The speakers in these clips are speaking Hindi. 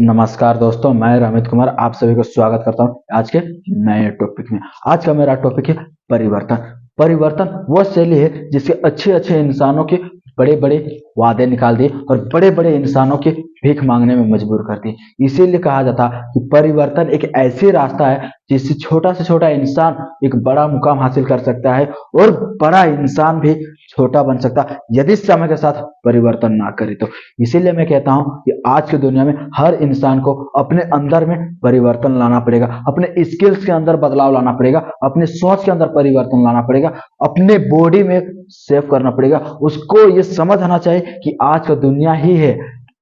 नमस्कार दोस्तों, मैं रमित कुमार आप सभी को स्वागत करता हूं आज के नए टॉपिक में। आज का मेरा टॉपिक है परिवर्तन। परिवर्तन वह शैली है जिससे अच्छे अच्छे इंसानों के बड़े बड़े वादे निकाल दिए और बड़े बड़े इंसानों के भीख मांगने में मजबूर कर दी। इसीलिए कहा जाता कि परिवर्तन एक ऐसी रास्ता है जिससे छोटा से छोटा इंसान एक बड़ा मुकाम हासिल कर सकता है और बड़ा इंसान भी छोटा बन सकता है यदि समय के साथ परिवर्तन ना करे तो। इसीलिए मैं कहता हूं कि आज की दुनिया में हर इंसान को अपने अंदर में परिवर्तन लाना पड़ेगा, अपने स्किल्स के अंदर बदलाव लाना पड़ेगा, अपने सोच के अंदर परिवर्तन लाना पड़ेगा, अपने बॉडी में सेव करना पड़ेगा। उसको ये समझ आना चाहिए कि आज का दुनिया ही है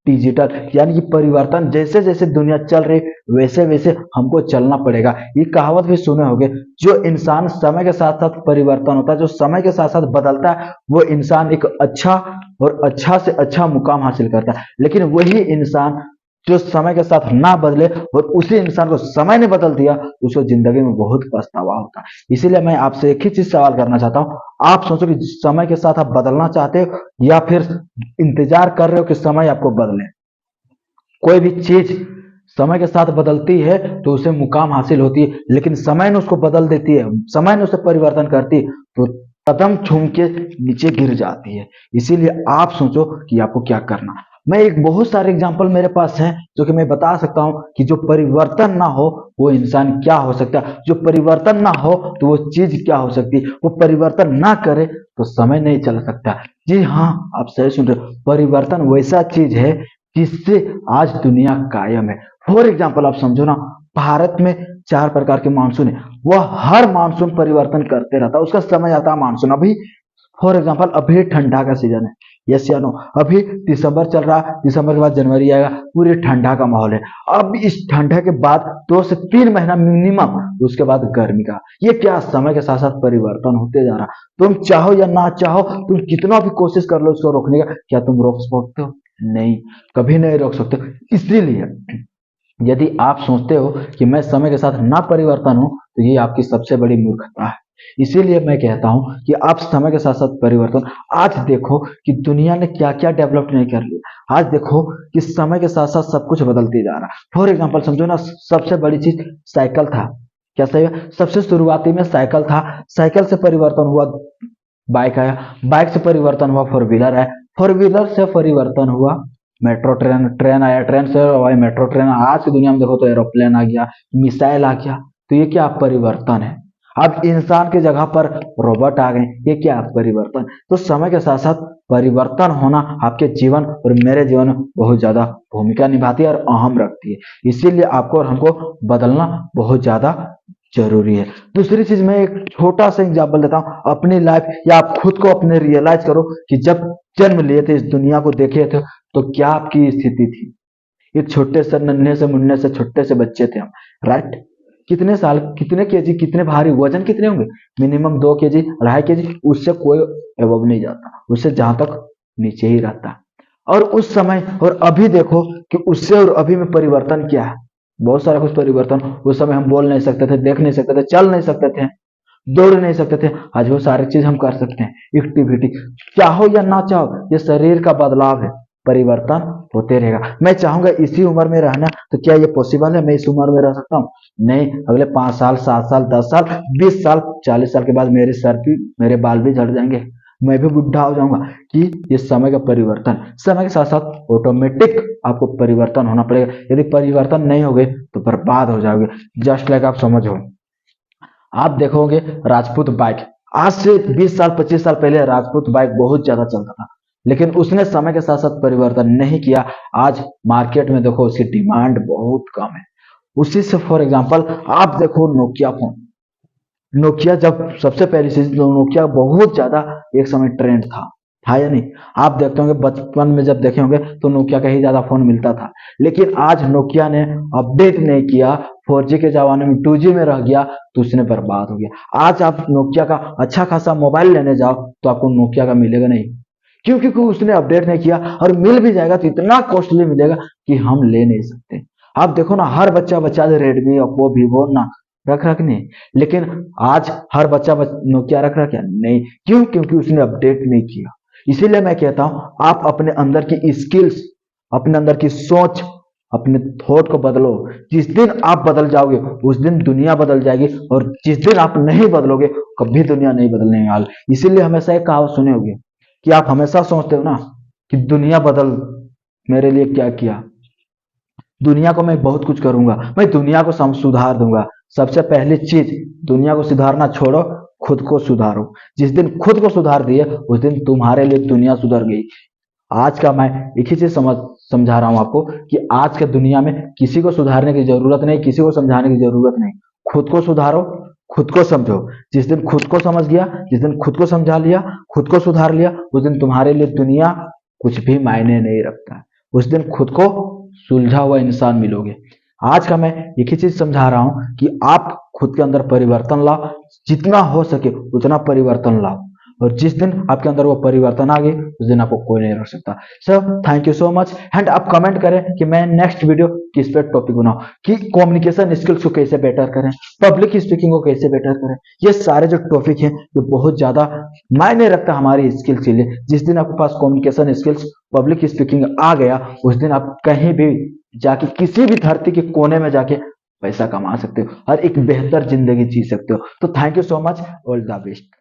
डिजिटल, यानी कि परिवर्तन जैसे जैसे दुनिया चल रही वैसे वैसे हमको चलना पड़ेगा। ये कहावत भी सुने होंगे, जो इंसान समय के साथ साथ परिवर्तन होता है, जो समय के साथ साथ बदलता है, वो इंसान एक अच्छा और अच्छा से अच्छा मुकाम हासिल करता है। लेकिन वही इंसान जो समय के साथ ना बदले और उसी इंसान को समय ने बदल दिया, उसको जिंदगी में बहुत पछतावा होता है। इसीलिए मैं आपसे एक ही चीज सवाल करना चाहता हूँ, आप सोचो कि समय के साथ आप बदलना चाहते हो या फिर इंतजार कर रहे हो कि समय आपको बदले। कोई भी चीज समय के साथ बदलती है तो उसे मुकाम हासिल होती है, लेकिन समय ने उसको बदल देती है, समय ने उसे परिवर्तन करती है तो कदम चूम के नीचे गिर जाती है। इसीलिए आप सोचो कि आपको क्या करना। मैं एक बहुत सारे एग्जांपल मेरे पास हैं जो कि मैं बता सकता हूं कि जो परिवर्तन ना हो वो इंसान क्या हो सकता है, जो परिवर्तन ना हो तो वो चीज क्या हो सकती है, वो परिवर्तन ना करे तो समय नहीं चल सकता। जी हाँ, आप सही सुन रहे हो, परिवर्तन वैसा चीज है जिससे आज दुनिया कायम है। फॉर एग्जाम्पल आप समझो ना, भारत में 4 प्रकार के मानसून है, वह हर मानसून परिवर्तन करते रहता है, उसका समय आता है मानसून। अभी फॉर एग्जाम्पल अभी ठंडा का सीजन है, यस या नो। अभी दिसंबर चल रहा है, दिसंबर के बाद जनवरी आएगा, पूरे ठंडा का माहौल है। अब इस ठंडा के बाद 2 से 3 महीना मिनिमम, उसके बाद गर्मी का। ये क्या समय के साथ साथ परिवर्तन होते जा रहा। तुम चाहो या ना चाहो, तुम कितना भी कोशिश कर लो उसको रोकने का, क्या तुम रोक सकते हो? नहीं, कभी नहीं रोक सकते। इसीलिए यदि आप सोचते हो कि मैं समय के साथ ना परिवर्तन हूं तो ये आपकी सबसे बड़ी मूर्खता है। इसीलिए मैं कहता हूं कि आप समय के साथ साथ परिवर्तन। आज देखो कि दुनिया ने क्या क्या डेवलप नहीं कर लिया। आज देखो कि समय के साथ साथ सब कुछ बदलते जा रहा है। फॉर एग्जाम्पल समझो ना, सबसे बड़ी चीज साइकिल था। क्या सही है? सबसे शुरुआती में साइकिल था, साइकिल से परिवर्तन हुआ बाइक आया, बाइक से परिवर्तन हुआ फोर व्हीलर आया, फोर व्हीलर से परिवर्तन हुआ मेट्रो ट्रेन, ट्रेन आया, ट्रेन से भाई मेट्रो ट्रेन। आज की दुनिया में देखो तो एरोप्लेन आ गया, मिसाइल आ गया। तो ये क्या परिवर्तन है? अब इंसान की जगह पर रोबोट आ गए, ये क्या परिवर्तन? तो समय के साथ साथ परिवर्तन होना आपके जीवन और मेरे जीवन में बहुत ज्यादा भूमिका निभाती है और अहम रखती है। इसीलिए आपको और हमको बदलना बहुत ज्यादा जरूरी है। दूसरी चीज, मैं एक छोटा सा एग्जाम्पल देता हूँ अपनी लाइफ, या आप खुद को अपने रियलाइज करो कि जब जन्म लिए थे, इस दुनिया को देखे थे, तो क्या आपकी स्थिति थी। एक छोटे से नन्हे से मुन्ने से छोटे से बच्चे थे हम, राइट? कितने साल, कितने केजी, कितने भारी, वजन कितने होंगे? मिनिमम 2 केजी, 2.5 केजी, उससे कोई एवब नहीं जाता, उससे जहां तक नीचे ही रहता है। और उस समय और अभी देखो कि उससे और अभी में परिवर्तन क्या है। बहुत सारा कुछ परिवर्तन। उस समय हम बोल नहीं सकते थे, देख नहीं सकते थे, चल नहीं सकते थे, दौड़ नहीं सकते थे। आज वो सारी चीज हम कर सकते हैं। एक्टिविटी चाहो या ना चाहो, ये शरीर का बदलाव है, परिवर्तन होते रहेगा। मैं चाहूंगा इसी उम्र में रहना, तो क्या ये पॉसिबल है? मैं इस उम्र में रह सकता हूँ? नहीं। अगले 5 साल, 7 साल, 10 साल, 20 साल, 40 साल के बाद मेरे सर भी, मेरे बाल भी झड़ जाएंगे, मैं भी बुढ़ा हो जाऊंगा। कि ये समय का परिवर्तन, समय के साथ साथ ऑटोमेटिक आपको परिवर्तन होना पड़ेगा। यदि परिवर्तन नहीं होगे तो बर्बाद हो जाओगे। जस्ट लाइक आप समझो, आप देखोगे राजपूत बाइक, आज से 20 साल 25 साल पहले राजपूत बाइक बहुत ज्यादा चलता था, लेकिन उसने समय के साथ साथ परिवर्तन नहीं किया। आज मार्केट में देखो उसकी डिमांड बहुत कम है। उसी से फॉर एग्जांपल आप देखो नोकिया फोन। नोकिया जब सबसे पहली चीज, नोकिया बहुत ज्यादा एक समय ट्रेंड था या नहीं? आप देखते होंगे बचपन में जब देखे होंगे तो नोकिया का ही ज्यादा फोन मिलता था। लेकिन आज नोकिया ने अपडेट नहीं किया, 4G के जमाने में 2G में रह गया, तो उसने बर्बाद हो गया। आज आप नोकिया का अच्छा खासा मोबाइल लेने जाओ तो आपको नोकिया का मिलेगा नहीं। क्यों? क्योंकि उसने अपडेट नहीं किया, और मिल भी जाएगा तो इतना कॉस्टली मिलेगा कि हम ले नहीं सकते। आप देखो ना, हर बच्चा बच्चा रेडमी, ओप्पो, वीवो ना रख रख नहीं, लेकिन आज हर बच्चा नोकिया रख रहा क्या? नहीं। क्यों? क्योंकि उसने अपडेट नहीं किया। इसीलिए मैं कहता हूं आप अपने अंदर की स्किल्स, अपने अंदर की सोच अपने थॉट को बदलो। जिस दिन आप बदल जाओगे उस दिन दुनिया बदल जाएगी, और जिस दिन आप नहीं बदलोगे कभी दुनिया नहीं बदलने वाली। इसीलिए हमेशा एक कहावत सुने होगे कि आप हमेशा सोचते हो ना कि दुनिया बदल मेरे लिए क्या किया, दुनिया को मैं बहुत कुछ करूंगा, मैं दुनिया को सुधार दूंगा। सबसे पहली चीज, दुनिया को सुधारना छोड़ो, खुद को सुधारो। जिस दिन खुद को सुधार दिए उस दिन तुम्हारे लिए दुनिया सुधर गई। आज का मैं एक ही चीज समझा रहा हूं आपको कि आज के दुनिया में किसी को सुधारने की जरूरत नहीं, किसी को समझाने की जरूरत नहीं। खुद को सुधारो, खुद को समझो। जिस दिन खुद को समझ गया, जिस दिन खुद को समझा लिया, खुद को सुधार लिया, उस दिन तुम्हारे लिए दुनिया कुछ भी मायने नहीं रखता। उस दिन खुद को सुलझा हुआ इंसान मिलोगे। आज का मैं एक ही चीज समझा रहा हूं कि आप खुद के अंदर परिवर्तन लाओ, जितना हो सके उतना परिवर्तन लाओ, और जिस दिन आपके अंदर वो परिवर्तन आ गए उस दिन आपको कोई नहीं रोक सकता। Sir thank you so much. And आप कमेंट करें कि मैं नेक्स्ट वीडियो किस पे टॉपिक बनाऊं, कि कम्युनिकेशन स्किल्स को कैसे बेटर करें, पब्लिक स्पीकिंग को कैसे बेटर करें। ये सारे जो टॉपिक हैं ये बहुत ज्यादा मायने रखता है हमारी स्किल्स के लिए। जिस दिन आपके पास कम्युनिकेशन स्किल्स, पब्लिक स्पीकिंग आ गया, उस दिन आप कहीं भी जाके, किसी भी धरती के कोने में जाके पैसा कमा सकते हो और एक बेहतर जिंदगी जी सकते हो। तो thank you so much, all the best.